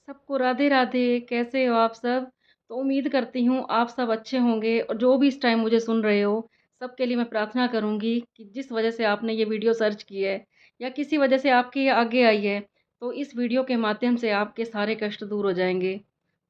सबको राधे राधे। कैसे हो आप सब? तो उम्मीद करती हूँ आप सब अच्छे होंगे और जो भी इस टाइम मुझे सुन रहे हो, सबके लिए मैं प्रार्थना करूँगी कि जिस वजह से आपने ये वीडियो सर्च की है या किसी वजह से आपके ये आगे आई है, तो इस वीडियो के माध्यम से आपके सारे कष्ट दूर हो जाएँगे।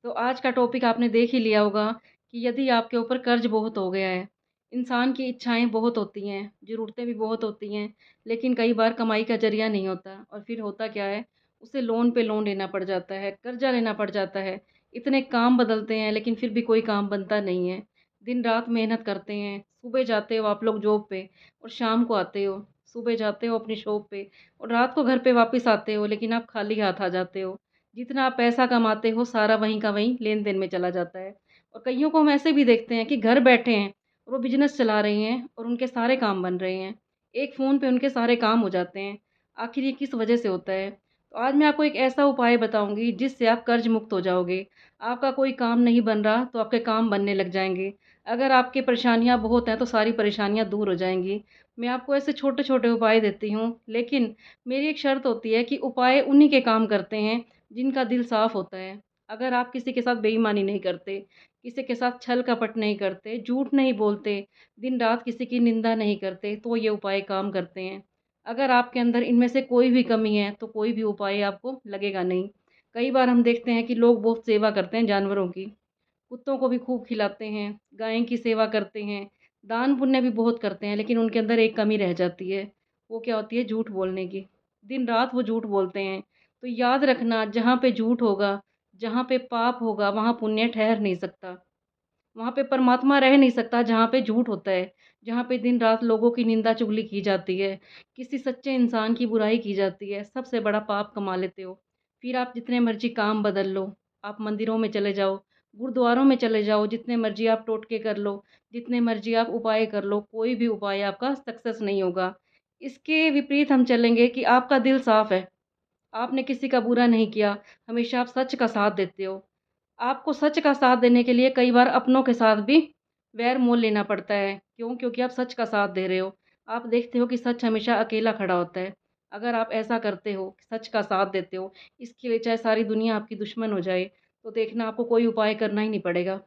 तो आज का टॉपिक आपने देख ही लिया होगा कि यदि आपके ऊपर कर्ज़ बहुत हो गया है, इंसान की इच्छाएँ बहुत होती हैं, ज़रूरतें भी बहुत होती हैं, लेकिन कई बार कमाई का ज़रिया नहीं होता और फिर होता क्या है, उसे लोन पे लोन लेना पड़ जाता है, कर्ज़ा लेना पड़ जाता है। इतने काम बदलते हैं लेकिन फिर भी कोई काम बनता नहीं है। दिन-रात मेहनत करते हैं, सुबह जाते हो आप लोग जॉब पे और शाम को आते हो। सुबह जाते हो अपनी शॉप पे और रात को घर पे वापस आते हो लेकिन आप खाली हाथ आ जाते हो। जितना आप पैसा कमाते हो सारा वहीं का वहीं लेन-देन में चला जाता है। और कइयों को हम ऐसे भी देखते हैं कि घर बैठे हैं और वो बिज़नेस चला रही हैं और उनके सारे काम बन रहे हैं। एक फ़ोन पे उनके सारे काम हो जाते हैं। आखिर ये किस वजह से होता है? तो आज मैं आपको एक ऐसा उपाय बताऊँगी जिससे आप कर्ज़ मुक्त हो जाओगे। आपका कोई काम नहीं बन रहा तो आपके काम बनने लग जाएँगे। अगर आपकी परेशानियाँ बहुत हैं तो सारी परेशानियाँ दूर हो जाएँगी। मैं आपको ऐसे छोटे-छोटे उपाय देती हूँ, लेकिन मेरी एक शर्त होती है कि उपाय उन्हीं के काम करते हैं जिनका दिल साफ़ होता है। अगर आप किसी के साथ बेईमानी नहीं करते, किसी के साथ छल-कपट नहीं करते, झूठ नहीं बोलते, दिन-रात किसी की निंदा नहीं करते, तो ये उपाय काम करते हैं। अगर आपके अंदर इनमें से कोई भी कमी है, तो कोई भी उपाय आपको लगेगा नहीं। कई बार हम देखते हैं कि लोग बहुत सेवा करते हैं जानवरों की, कुत्तों को भी खूब खिलाते हैं, गाय की सेवा करते हैं, दान पुण्य भी बहुत करते हैं, लेकिन उनके अंदर एक कमी रह जाती है। वो क्या होती है? झूठ बोलने की। दिन-रात वो झूठ बोलते हैं। तो याद रखना, जहाँ पे झूठ होगा, जहाँ पे पाप होगा, वहाँ पुण्य ठहर नहीं सकता। वहाँ पे परमात्मा रह नहीं सकता जहाँ पे झूठ होता है, जहाँ पे दिन-रात लोगों की निंदा चुगली की जाती है, किसी सच्चे इंसान की बुराई की जाती है, सबसे बड़ा पाप कमा लेते हो। फिर आप जितने मर्ज़ी काम बदल लो, आप मंदिरों में चले जाओ, गुरुद्वारों में चले जाओ, जितने मर्ज़ी आप टोटके कर लो, जितने मर्ज़ी आप उपाय कर लो, कोई भी उपाय आपका सक्सेस नहीं होगा। इसके विपरीत हम चलेंगे कि आपका दिल साफ़ है, आपने किसी का बुरा नहीं किया, हमेशा आप सच का साथ देते हो। आपको सच का साथ देने के लिए कई बार अपनों के साथ भी वैर मोल लेना पड़ता है। क्यों? क्योंकि आप सच का साथ दे रहे हो। आप देखते हो कि सच हमेशा अकेला खड़ा होता है। अगर आप ऐसा करते हो, सच का साथ देते हो, इसके लिए चाहे सारी दुनिया आपकी दुश्मन हो जाए, तो देखना आपको कोई उपाय करना ही नहीं पड़ेगा।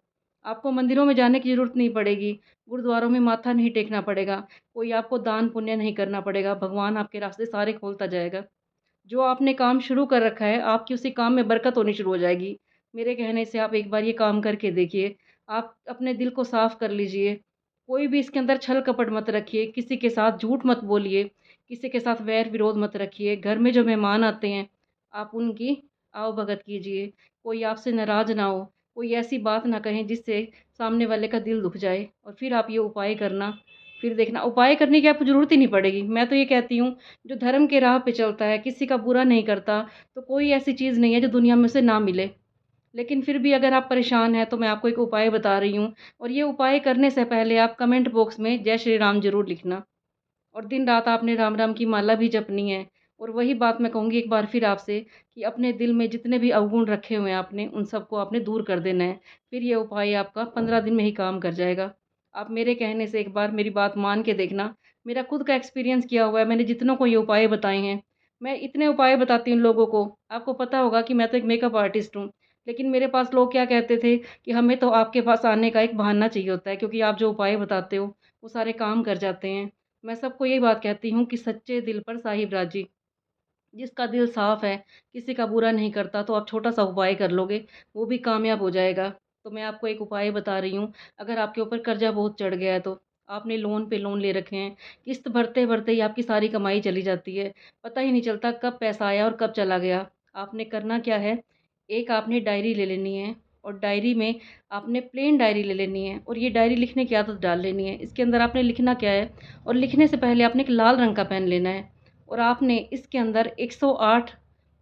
आपको मंदिरों में जाने की ज़रूरत नहीं पड़ेगी, गुरुद्वारों में माथा नहीं टेकना पड़ेगा, कोई आपको दान पुण्य नहीं करना पड़ेगा, भगवान आपके रास्ते सारे खोलता जाएगा। जो आपने काम शुरू कर रखा है, आपकी उसी काम में बरकत होनी शुरू हो जाएगी। मेरे कहने से आप एक बार ये काम करके देखिए। आप अपने दिल को साफ़ कर लीजिए। कोई भी इसके अंदर छल-कपट मत रखिए, किसी के साथ झूठ मत बोलिए, किसी के साथ वैर-विरोध मत रखिए। घर में जो मेहमान आते हैं, आप उनकी आओ-भगत कीजिए। कोई आपसे नाराज़ ना हो, कोई ऐसी बात ना कहें जिससे सामने वाले का दिल दुःख जाए और फिर आप ये उपाय करना। फिर देखना उपाय करने की आपको ज़रूरत ही नहीं पड़ेगी। मैं तो ये कहती हूँ जो धर्म के राह पे चलता है, किसी का बुरा नहीं करता, तो कोई ऐसी चीज़ नहीं है जो दुनिया में उसे ना मिले। लेकिन फिर भी अगर आप परेशान हैं, तो मैं आपको एक उपाय बता रही हूँ और ये उपाय करने से पहले आप कमेंट बॉक्स में जय श्री राम ज़रूर लिखना और दिन-रात आपने राम-राम की माला भी जपनी है। और वही बात मैं कहूँगी एक बार फिर आपसे कि अपने दिल में जितने भी अवगुण रखे हुए हैं आपने, उन सबको आपने दूर कर देना है। फिर ये उपाय आपका 15 दिन में ही काम कर जाएगा। आप मेरे कहने से एक बार मेरी बात मान के देखना। मेरा खुद का एक्सपीरियंस किया हुआ है, मैंने जितनों को ये उपाय बताए हैं। मैं इतने उपाय बताती हूँ लोगों को, आपको पता होगा कि मैं तो एक मेकअप आर्टिस्ट हूँ। लेकिन मेरे पास लोग क्या कहते थे कि हमें तो आपके पास आने का एक बहाना चाहिए होता है क्योंकि आप जो उपाय बताते हो, वो सारे काम कर जाते हैं। मैं सबको यही बात कहती हूँ कि सच्चे दिल पर साहिब राजी। जिसका दिल साफ़ है, किसी का बुरा नहीं करता, तो आप छोटा-सा उपाय कर लोगे, वो भी कामयाब हो जाएगा। तो मैं आपको एक उपाय बता रही हूँ, अगर आपके ऊपर कर्ज़ा बहुत चढ़ गया है तो, आपने लोन पे लोन ले रखे हैं, किस्त भरते-भरते ही आपकी सारी कमाई चली जाती है, पता ही नहीं चलता कब पैसा आया और कब चला गया। आपने करना क्या है, एक आपने डायरी ले लेनी है और डायरी में आपने प्लेन डायरी ले लेनी है और ये डायरी लिखने की आदत डाल लेनी है। इसके अंदर आपने लिखना क्या है और लिखने से पहले आपने एक लाल रंग का पेन लेना है और आपने इसके अंदर 108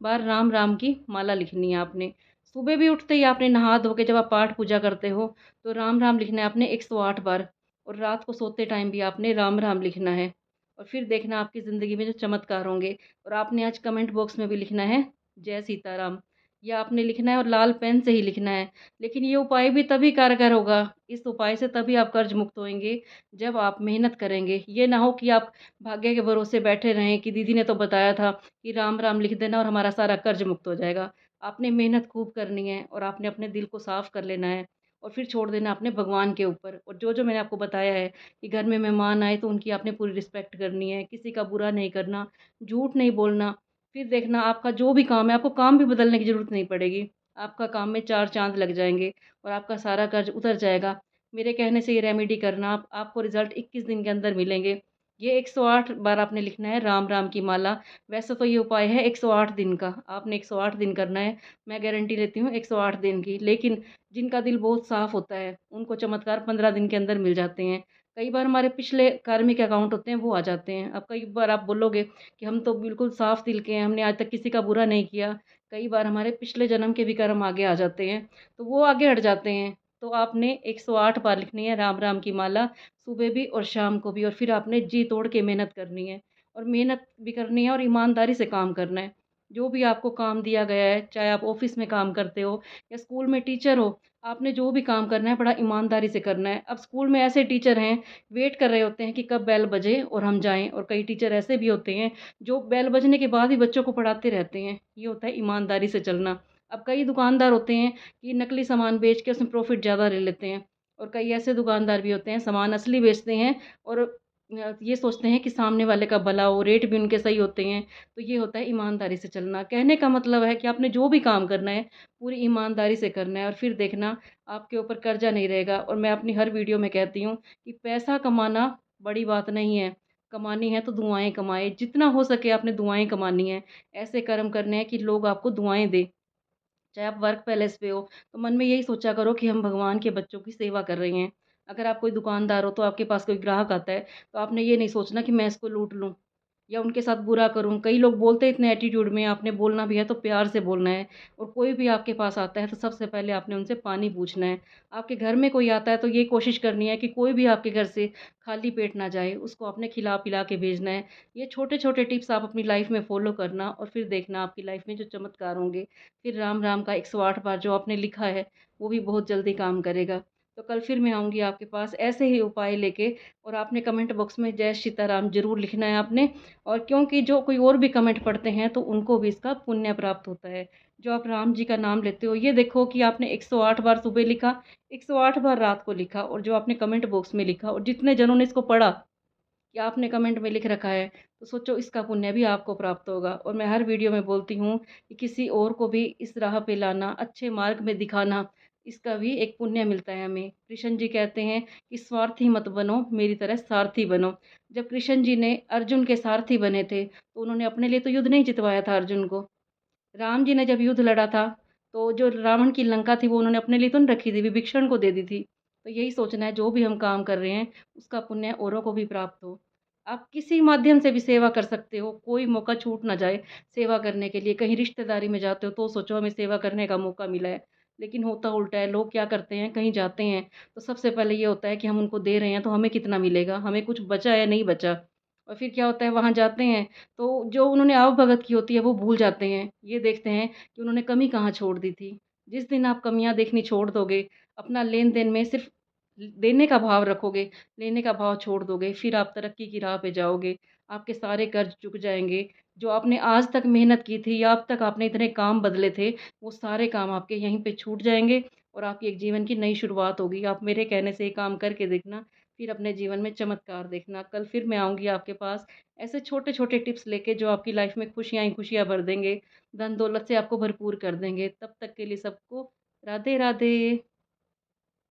बार राम राम की माला लिखनी है आपने। सुबह भी उठते ही आपने नहा धो के जब आप पाठ पूजा करते हो, तो राम राम लिखना है आपने 108 बार और रात को सोते टाइम भी आपने राम राम लिखना है। और फिर देखना आपकी ज़िंदगी में जो चमत्कार होंगे। और आपने आज कमेंट बॉक्स में भी लिखना है जय सीताराम, या आपने लिखना है और लाल पेन से ही लिखना है। लेकिन ये उपाय भी तभी कारगर होगा, इस उपाय से तभी आप कर्ज मुक्त होएँगे, जब आप मेहनत करेंगे। ये ना हो कि आप भाग्य के भरोसे बैठे रहें कि दीदी ने तो बताया था कि राम राम लिख देना और हमारा सारा कर्ज मुक्त हो जाएगा। आपने मेहनत खूब करनी है और आपने अपने दिल को साफ़ कर लेना है और फिर छोड़ देना अपने भगवान के ऊपर। और जो-जो मैंने आपको बताया है कि घर में मेहमान आए तो उनकी आपने पूरी रिस्पेक्ट करनी है, किसी का बुरा नहीं करना, झूठ नहीं बोलना। फिर देखना आपका जो भी काम है, आपको काम भी बदलने की ज़रूरत नहीं पड़ेगी। आपका काम में 4 चाँद लग जाएँगे और आपका सारा कर्ज़ उतर जाएगा। मेरे कहने से ये रेमेडी करना आप, आपको रिज़ल्ट 21 दिन के अंदर मिलेंगे। ये 108 बार आपने लिखना है राम, राम की माला। वैसे तो ये उपाय है 108 दिन का, आपने 108 दिन करना है। मैं गारंटी लेती हूँ 108 दिन की। लेकिन जिनका दिल बहुत साफ़ होता है, उनको चमत्कार 15 दिन के अंदर मिल जाते हैं। कई बार हमारे पिछले कार्मिक अकाउंट होते हैं, वो आ जाते हैं। अब कई बार आप बोलोगे कि हम तो बिल्कुल साफ़ दिल के हैं, हमने आज तक किसी का बुरा नहीं किया। कई बार हमारे पिछले जन्म के भी कर्म आगे आ जाते हैं, तो वो आगे हट जाते हैं। तो आपने 108 बार लिखनी है राम, राम की माला, सुबह भी और शाम को भी, और फिर आपने जी तोड़ के मेहनत करनी है और मेहनत भी करनी है और ईमानदारी से काम करना है। जो भी आपको काम दिया गया है, चाहे आप ऑफ़िस में काम करते हो या स्कूल में टीचर हो, आपने जो भी काम करना है बड़ा ईमानदारी से करना है। अब स्कूल में ऐसे टीचर हैं, वेट कर रहे होते हैं कि कब बेल बजे और हम जाएँ, और कई टीचर ऐसे भी होते हैं जो बेल बजने के बाद भी बच्चों को पढ़ाते रहते हैं। ये होता है ईमानदारी से चलना। अब कई दुकानदार होते हैं कि नकली सामान बेच के उसमें प्रॉफ़िट ज़्यादा ले लेते हैं, और कई ऐसे दुकानदार भी होते हैं सामान असली बेचते हैं और ये सोचते हैं कि सामने वाले का भला हो, रेट भी उनके सही होते हैं। तो ये होता है ईमानदारी से चलना। कहने का मतलब है कि आपने जो भी काम करना है, पूरी ईमानदारी से करना है और फिर देखना आपके ऊपर कर्ज़ा नहीं रहेगा। और मैं अपनी हर वीडियो में कहती हूँ कि पैसा कमाना बड़ी बात नहीं है, कमानी है तो दुआएँ कमाएँ। जितना हो सके आपने दुआएँ कमानी हैं। ऐसे कर्म करने हैं कि लोग आपको दुआएँ दें। चाहे आप वर्क पैलेस पे हो, तो मन में यही सोचा करो कि हम भगवान के बच्चों की सेवा कर रहे हैं। अगर आप कोई दुकानदार हो, तो आपके पास कोई ग्राहक आता है, तो आपने ये नहीं सोचना कि मैं इसको लूट लूँ या उनके साथ बुरा करूँ। कई लोग बोलते हैं इतने एटीट्यूड में, आपने बोलना भी है तो प्यार से बोलना है। और कोई भी आपके पास आता है, तो सबसे पहले आपने उनसे पानी पूछना है। आपके घर में कोई आता है, तो ये कोशिश करनी है कि कोई भी आपके घर से खाली पेट ना जाए, उसको आपने खिला-पिला के भेजना है। ये छोटे-छोटे टिप्स आप अपनी लाइफ़ में फ़ॉलो करना और फिर देखना आपकी लाइफ़ में जो चमत्कार होंगे। फिर राम, राम का 108 बार जो आपने लिखा है, वो भी बहुत जल्दी काम करेगा। तो कल फिर मैं आऊँगी आपके पास ऐसे ही उपाय लेके, और आपने कमेंट बॉक्स में जय सीताराम ज़रूर लिखना है आपने। और क्योंकि जो कोई और भी कमेंट पढ़ते हैं, तो उनको भी इसका पुण्य प्राप्त होता है। जो आप राम जी का नाम लेते हो, ये देखो कि आपने 108 बार सुबह लिखा, 108 बार रात को लिखा, और जो आपने कमेंट बॉक्स में लिखा और जितने जनों ने इसको पढ़ा, या आपने कमेंट में लिख रखा है, तो सोचो इसका पुण्य भी आपको प्राप्त होगा। और मैं हर वीडियो में बोलती हूँ कि किसी और को भी इस राह पे लाना, अच्छे मार्ग में दिखाना, इसका भी एक पुण्य मिलता है हमें। कृष्ण जी कहते हैं कि स्वार्थी मत बनो, मेरी तरह सारथी बनो। जब कृष्ण जी ने अर्जुन के सारथी बने थे, तो उन्होंने अपने लिए तो युद्ध नहीं जितवाया था अर्जुन को। राम जी ने जब युद्ध लड़ा था, तो जो रावण की लंका थी, वो उन्होंने अपने लिए तो नहीं रखी थी, विभीषण को दे दी थी। तो यही सोचना है, जो भी हम काम कर रहे हैं, उसका पुण्य औरों को भी प्राप्त हो। आप किसी माध्यम से भी सेवा कर सकते हो, कोई मौका छूट ना जाए सेवा करने के लिए। कहीं रिश्तेदारी में जाते हो, तो सोचो हमें सेवा करने का मौका मिला है। लेकिन होता उल्टा है, लोग क्या करते हैं, कहीं जाते हैं, तो सबसे पहले ये होता है कि हम उनको दे रहे हैं, तो हमें कितना मिलेगा, हमें कुछ बचा या नहीं बचा। और फिर क्या होता है, वहाँ जाते हैं, तो जो उन्होंने आवभगत की होती है, वो भूल जाते हैं। ये देखते हैं कि उन्होंने कमी कहाँ छोड़ दी थी। जिस दिन आप कमियाँ देखनी छोड़ दोगे, अपना लेन-देन में सिर्फ़ देने का भाव रखोगे, लेने का भाव छोड़ दोगे, फिर आप तरक्की की राह पे जाओगे। आपके सारे कर्ज़ चुक जाएँगे। जो आपने आज तक मेहनत की थी या अब तक आपने इतने काम बदले थे, वो सारे काम आपके यहीं पे छूट जाएँगे और आपकी एक जीवन की नई शुरुआत होगी। आप मेरे कहने से ये काम करके देखना, फिर अपने जीवन में चमत्कार देखना। कल फिर मैं आऊँगी आपके पास ऐसे छोटे-छोटे टिप्स लेके, जो आपकी लाइफ़ में खुशियाँ ही खुशियाँ भर देंगे, धन-दौलत से आपको भरपूर कर देंगे। तब तक के लिए सबको राधे राधे।